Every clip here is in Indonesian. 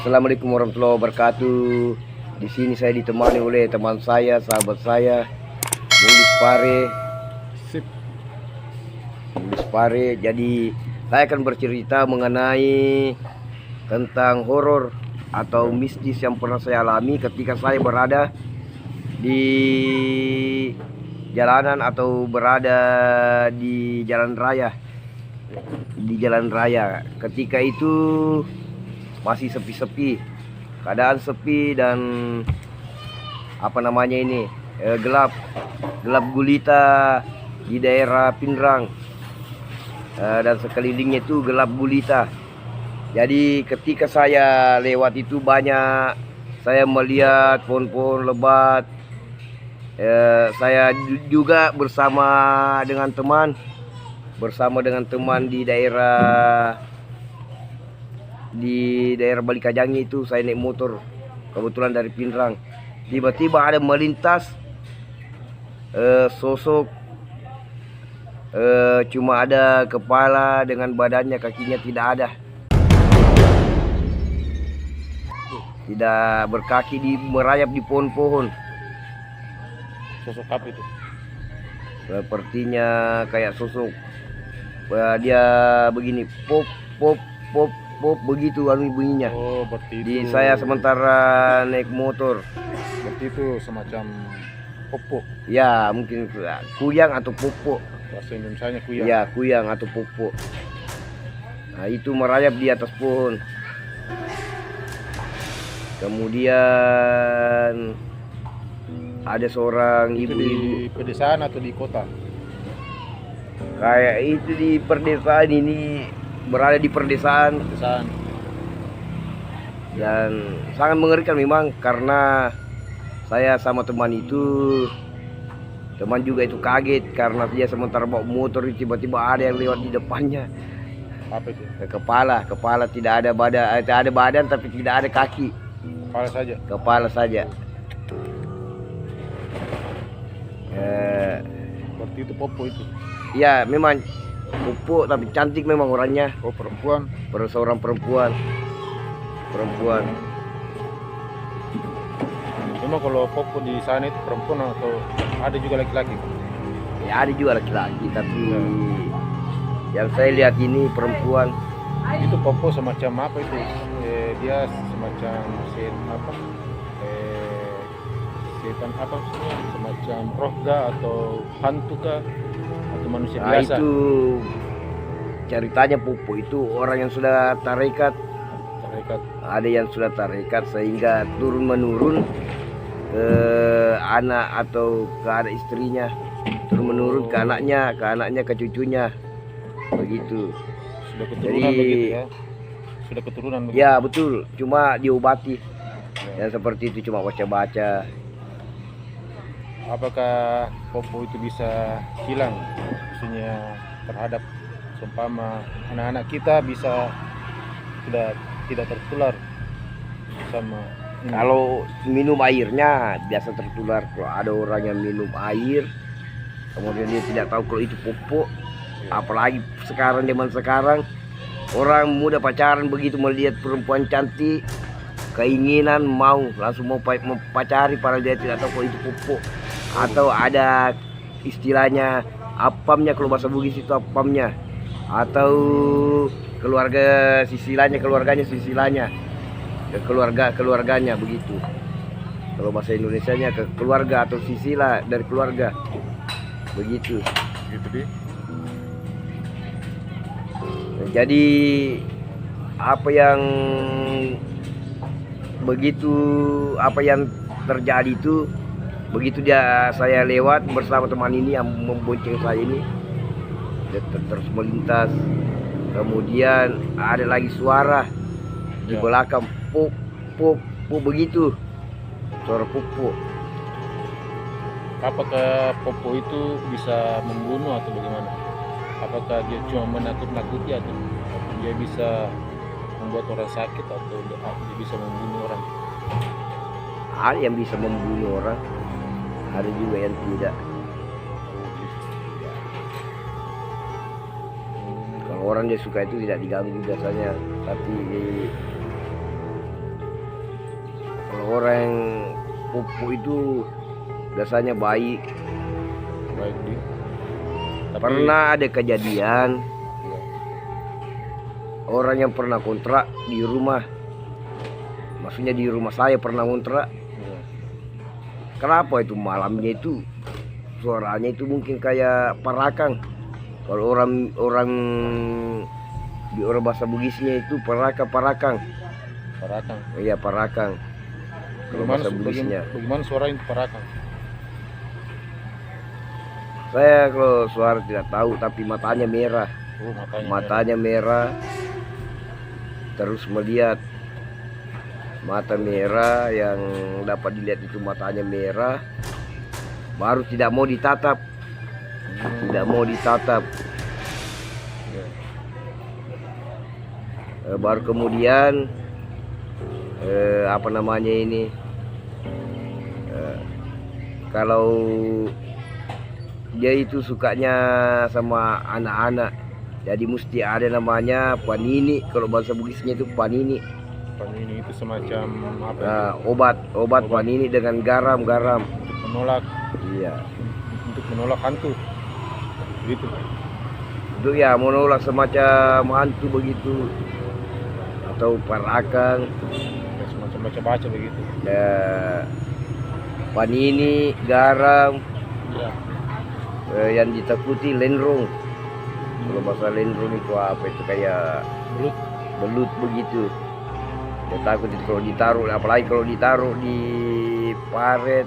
Assalamualaikum warahmatullahi wabarakatuh. Di sini saya ditemani oleh teman saya, sahabat saya, Mulis Pare. Sip. Mulis Pare. Jadi saya akan bercerita mengenai tentang horor atau mistis yang pernah saya alami ketika saya berada di jalanan atau berada di jalan raya. Ketika itu masih sepi-sepi, keadaan sepi dan gelap gulita di daerah Pindrang, dan sekelilingnya itu gelap gulita. Jadi ketika saya lewat itu saya melihat pohon-pohon lebat. Saya juga bersama dengan teman di daerah Balikajangi itu. Saya naik motor kebetulan dari Pindrang. Tiba-tiba ada melintas sosok, cuma ada kepala dengan badannya, kakinya tidak ada, tidak berkaki, merayap di pohon-pohon. Sosok apa itu? Sepertinya kayak sosok, dia begini, pop pop pop pop begitu bunyinya. Oh, berarti Di itu. saya sementara naik motor. Berarti itu semacam popo. Ya, mungkin kuyang atau popo. Bahasa Indonesianya kuyang. Ya, kuyang atau popo. Nah, itu merayap di atas pohon. Kemudian ada seorang Itu ibu-ibu. di pedesaan atau di kota? Kayak itu di perdesaan, ini berada di perdesaan. Pedesaan. Dan sangat mengerikan memang, karena saya sama teman juga itu kaget karena dia sementara bawa motor, tiba-tiba ada yang lewat di depannya. Apa itu? Kepala tidak ada badan, ada badan tapi tidak ada kaki. Kepala saja. Kepala saja. Berarti itu popo itu. Ya memang pupuk tapi cantik memang orangnya. Oh, perempuan. Seorang perempuan. Memang kalau popo di sana itu perempuan atau ada juga laki-laki? Ya ada juga laki-laki, tapi yang saya lihat ini perempuan. Itu popo semacam apa itu? Dia semacam setan apa maksudnya? Semacam rohga atau hantu kah? Atau manusia biasa? Itu ceritanya Pupu itu orang yang sudah tarekat. Ada yang sudah tarekat sehingga turun menurun ke anak atau ke anak istrinya, turun menurun ke anaknya, ke cucunya, begitu. Sudah keturunan begitu ya? Sudah keturunan begitu? Ya betul, cuma diobati. Dan seperti itu, cuma baca-baca. Apakah popo itu bisa hilang, maksudnya terhadap seumpama anak-anak kita bisa tidak tertular sama ini? Kalau minum airnya biasa tertular. Kalau ada orang yang minum air kemudian dia tidak tahu kalau itu pupuk, apalagi zaman sekarang orang muda pacaran, begitu melihat perempuan cantik keinginan langsung mau pacari, padahal dia tidak tahu kalau itu pupuk. Atau ada istilahnya apamnya, kalau bahasa Bugis itu apamnya, atau keluarganya sisilanya, keluarganya begitu. Kalau bahasa Indonesianya ke keluarga atau sisilah dari keluarga, begitu. Gitu deh. Jadi apa yang terjadi itu, begitu saya lewat bersama teman ini yang membonceng saya ini, dia terus melintas. Kemudian ada lagi suara di belakang, puk puk puk begitu, suara pupuk. Apakah popo itu bisa membunuh atau bagaimana? Apakah dia cuma menakut-nakuti atau dia bisa membuat orang sakit atau dia bisa membunuh orang? Ada yang bisa membunuh orang, ada juga yang tidak. Kalau orang dia suka itu tidak diganggu biasanya, tapi Kalau orang yang Popo itu biasanya baik. baik di. Tapi, Pernah ada kejadian ya, orang yang pernah kontrak di rumah, maksudnya di rumah saya pernah kontrak. ya. Kenapa itu malamnya itu suaranya itu mungkin kayak parakang. Kalau orang di orang bahasa Bugisnya itu parakang. Parakang. Iya, parakang. Kalau bahasa Bugisnya. Bagaimana suara itu parakang? Saya kalau suara tidak tahu, tapi matanya merah. Oh, Matanya merah. Terus melihat mata merah, yang dapat dilihat itu matanya merah. Baru tidak mau ditatap. Tidak mau ditatap. Ya. Baru kemudian apa namanya ini, kalau dia itu sukanya sama anak-anak, jadi mesti ada namanya panini. Kalau bahasa Bugisnya itu panini. Panini itu semacam apa? Obat panini dengan garam. Untuk menolak, Iya. untuk menolak hantu. Gitu. Itu ya menolak semacam hantu begitu, atau parakang. Ya, semacam baca-baca begitu. Panini, garam, Ya. yang ditakuti lenrong. Kalau bahasa lenrong itu apa, itu kayak Belut. belut begitu. Dia takut itu kalau ditaruh, apalagi kalau ditaruh di paret.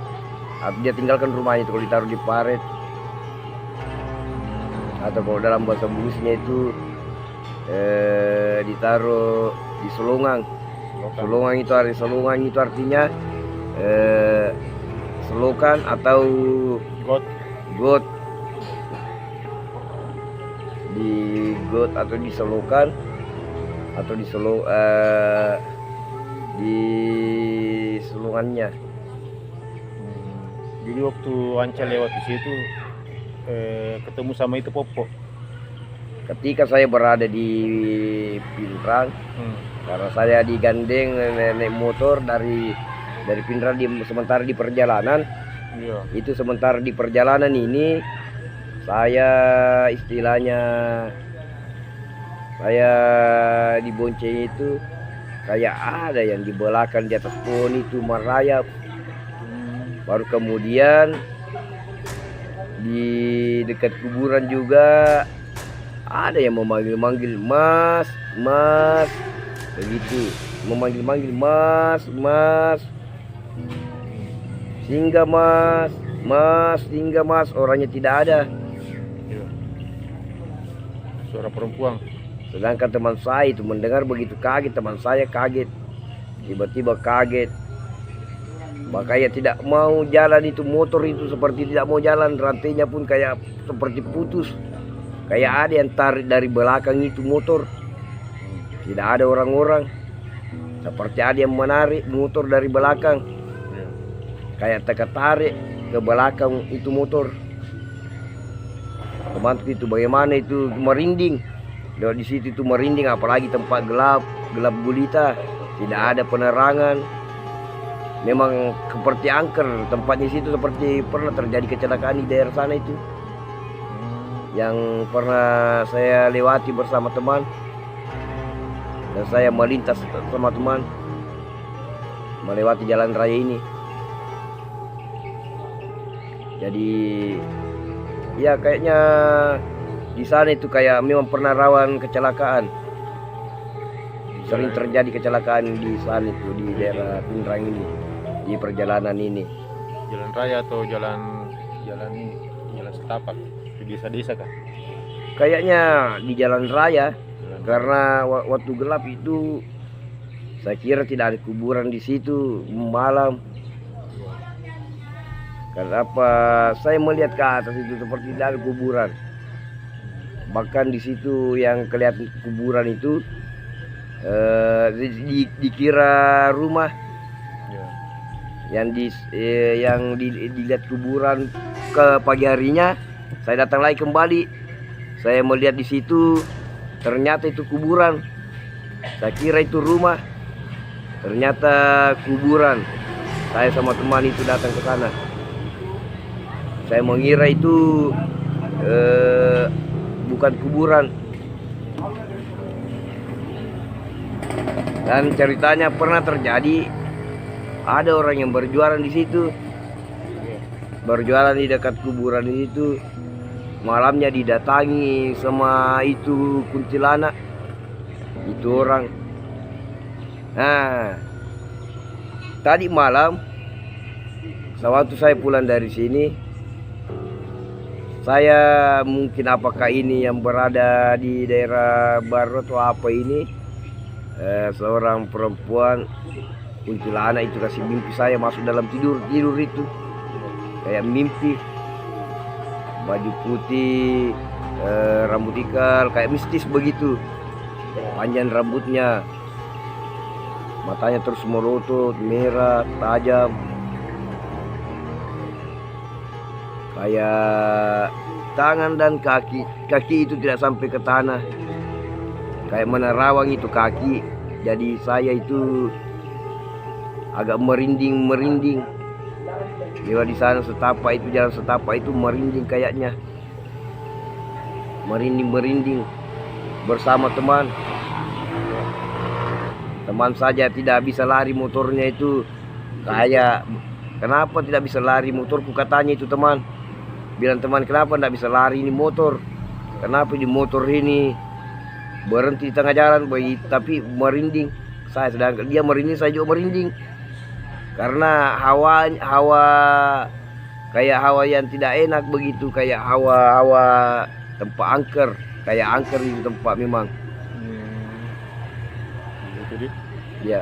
Dia tinggalkan rumahnya itu kalau ditaruh di paret. Atau kalau dalam bahasa Bugisnya itu ditaruh di selongang. Selongang itu artinya selokan atau got. Di got atau di selokan atau di selongannya. Jadi waktu Anca lewat di situ ketemu sama itu Popo. Ketika saya berada di Pinrang, karena saya digandeng naik motor dari Pinrang, sementara di perjalanan. Iya. Itu sementara di perjalanan ini saya istilahnya saya dibonceng itu kayak ada yang di belakang di atas pohon itu merayap. Baru kemudian di dekat kuburan juga ada yang memanggil-manggil mas begitu, memanggil-manggil mas singgah mas, orangnya tidak ada. Iya. Suara perempuan. Sedangkan teman saya itu mendengar begitu kaget, teman saya kaget, tiba-tiba kaget. Makanya tidak mau jalan, itu motor itu seperti tidak mau jalan, rantainya pun kayak seperti putus. Kayak ada yang tarik dari belakang itu motor. Tidak ada orang-orang. Seperti ada yang menarik motor dari belakang. Iya. Kayak tarik ke belakang itu motor. Temanku itu bagaimana itu merinding. Di situ itu merinding, apalagi tempat gelap gulita, tidak ada penerangan. Memang seperti angker tempatnya situ, seperti pernah terjadi kecelakaan di daerah sana itu. Yang pernah saya lewati bersama teman, dan saya melintas sama teman melewati jalan raya ini. Jadi ya kayaknya di sana itu kayak memang pernah rawan kecelakaan. Sering terjadi kecelakaan di sana itu, di daerah Pinrang ini, di perjalanan ini. Jalan raya atau jalan ini, jalan setapak di desa-desa kah? Kayaknya di jalan raya, Jalan karena waktu gelap itu saya kira tidak ada kuburan di situ malam. Karena apa? Saya melihat ke atas itu seperti tidak ada kuburan. Bahkan di situ yang kelihatan kuburan itu dikira rumah. Ya. Yang dilihat kuburan. Ke pagi harinya saya datang lagi kembali, saya melihat di situ ternyata itu kuburan. Saya kira itu rumah. Ternyata kuburan. Saya sama teman itu datang ke sana. Saya mengira itu bukan kuburan. Dan ceritanya pernah terjadi ada orang yang berjualan di situ. Berjualan di dekat kuburan itu. Malamnya didatangi sama itu kuntilanak. Itu orang. Nah, tadi malam sewaktu saya pulang dari sini, saya mungkin apakah ini yang berada di daerah baru atau apa ini, seorang perempuan kuntilanak itu kasih mimpi saya masuk dalam tidur itu kayak mimpi, baju putih, rambut ikal kayak mistis begitu, panjang rambutnya, matanya terus melotot merah tajam, kayak tangan dan kaki itu tidak sampai ke tanah, kayak menerawang itu kaki. Jadi saya itu agak merinding lewat di sana setapak itu, jalan setapak itu merinding kayaknya, merinding bersama teman saja tidak bisa lari motornya itu. Kayak kenapa tidak bisa lari motorku, katanya itu teman bilang, teman kenapa tidak bisa lari ini motor, kenapa di motor ini berhenti di tengah jalan tapi merinding saya, sedangkan dia merinding saya juga merinding karena hawa kayak hawa yang tidak enak begitu, kayak hawa tempat angker, kayak angker di tempat memang. Jadi Ya.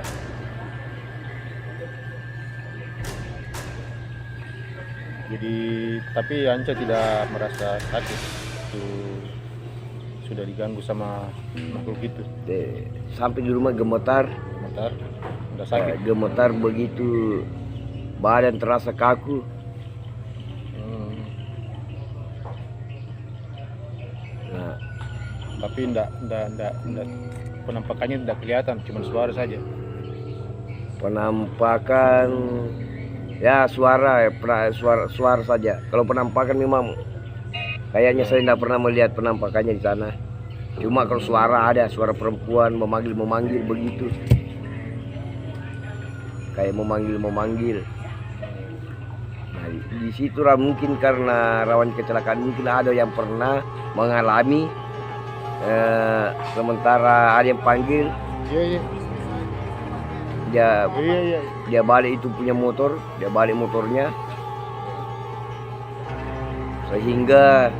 Jadi tapi Anca tidak merasa sakit itu, sudah diganggu sama makhluk itu. Sampai di rumah gemetar, Udah sakit. gemetar begitu, badan terasa kaku. Nah, Tapi enggak penampakannya tidak kelihatan, cuma suara saja. penampakan ya suara saja. Kalau penampakan memang kayaknya saya tidak pernah melihat penampakannya di sana. Cuma kalau suara ada, suara perempuan memanggil begitu, kayak memanggil. Nah, di situ mungkin karena rawan kecelakaan, mungkin ada yang pernah mengalami. Sementara ada yang panggil, Iya. dia balik itu punya motor, dia balik motornya, sehingga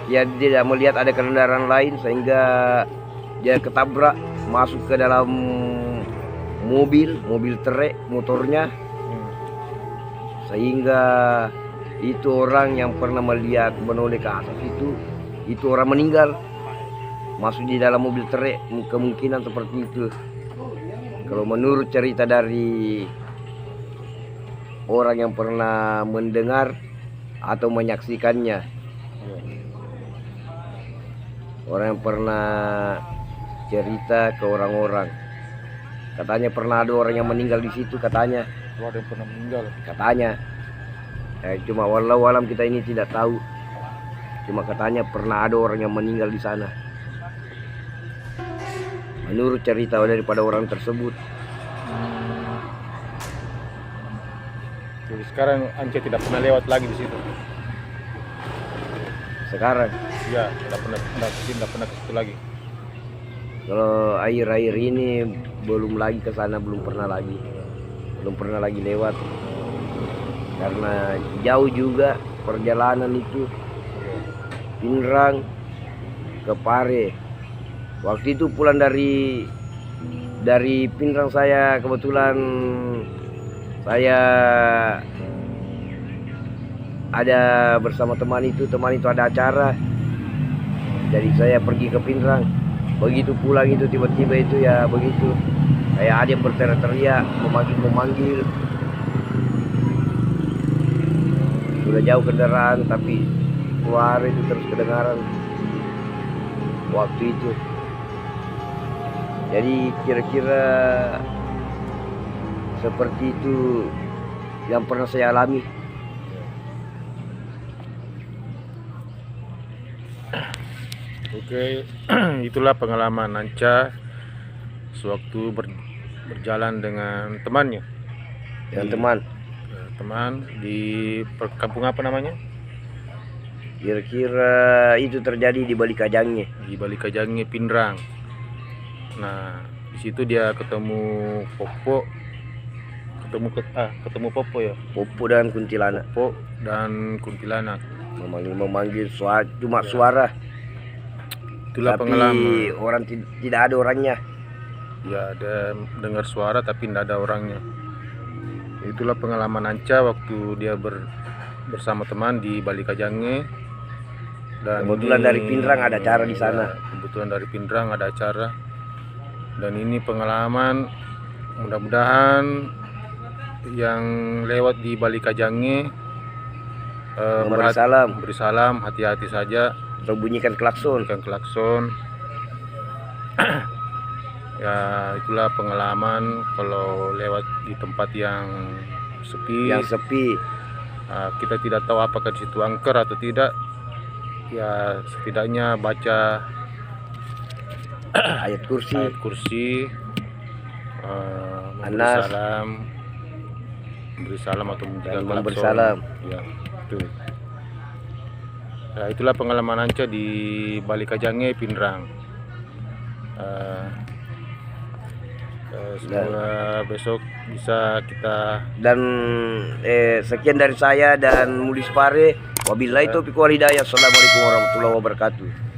dia tidak melihat ada kendaraan lain, sehingga dia ketabrak masuk ke dalam mobil trek motornya, sehingga itu orang yang pernah melihat menoleh ke atas itu orang meninggal masuk di dalam mobil trek, kemungkinan seperti itu kalau menurut cerita dari orang yang pernah mendengar atau menyaksikannya, orang yang pernah cerita ke orang-orang, katanya pernah ada orang yang meninggal di situ, katanya Ada yang pernah meninggal. Cuma walau alam kita ini tidak tahu, cuma katanya pernah ada orang yang meninggal di sana menurut cerita daripada orang tersebut. Jadi sekarang Anca tidak pernah lewat lagi di situ. Sekarang Ya, tidak pernah ke situ lagi. kalau air ini belum lagi ke sana, belum pernah lagi lewat karena jauh juga perjalanan itu, Pinrang ke Pare. Waktu itu pulang dari Pinrang, saya kebetulan saya ada bersama teman itu ada acara, jadi saya pergi ke Pinrang. Begitu pulang itu tiba-tiba itu ya begitu, kayak ada yang berteriak-teriak memanggil. Sudah jauh kendaraan tapi suara itu terus kedengaran waktu itu. Jadi kira-kira seperti itu yang pernah saya alami. Oke, itulah pengalaman Anca sewaktu berjalan dengan temannya. Dengan Di- teman di kampung apa namanya? Kira-kira itu terjadi di Balik Kajangnya. Di Balikajangge Pindrang. Nah, di situ dia ketemu Popo, ketemu Popo ya, Popo dan kuntilanak. Popo dan kuntilanak. Memanggil cuma suara. Itulah Tapi pengalaman. orang tidak ada orangnya. Ya, ada dengar suara tapi tidak ada orangnya. Itulah pengalaman Anca waktu dia bersama teman di Balikajangge. Dan Kebetulan ini- dari Pindrang ada acara di sana. Ya, kebetulan dari Pindrang ada acara. Dan ini pengalaman, mudah-mudahan yang lewat di Balikajangge Memberi salam, hati-hati saja, atau bunyikan klakson. bukan klakson. Ya, itulah pengalaman kalau lewat di tempat yang sepi. Yang sepi. Kita tidak tahu apakah di situ angker atau tidak. Ya, setidaknya baca Ayat kursi. ayat kursi, memberi Anas. salam atau memberikan Memberi klakson. salam. Ya, itu. Ya, itulah pengalaman Anca di Balikajangge Pindrang. Semoga besok bisa kita. Dan sekian dari saya dan Mulis Pare. Wabillahi taufiq wal hidayah. Assalamualaikum warahmatullahi wabarakatuh.